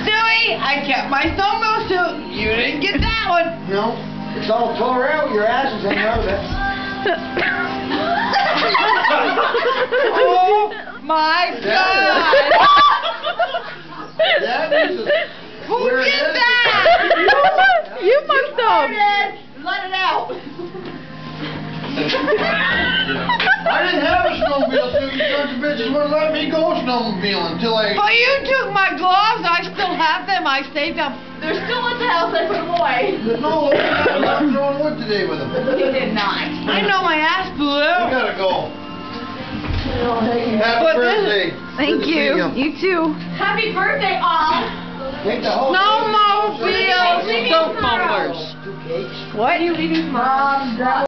Stewie, I kept my snowmobile suit. You didn't get that one. No, it's all tore out. Your ass is hanging out of it. Oh my God! That is Who did that? You must have. Let it out. I didn't have a snowmobile suit. You sons of bitches wouldn't let me go snowmobiling until I... But you took my gloves. I still have them. I saved them. They're still at the house. I put them away. No, I'm not throwing wood today with them. He did not. I know my ass blew You out. gotta go. Happy But birthday. Thank Good to see you. You too. Happy birthday, all. Take the whole... Snowmobile Leaving soap tomorrow. bubblers. Two cakes. What? Are you leaving tomorrow?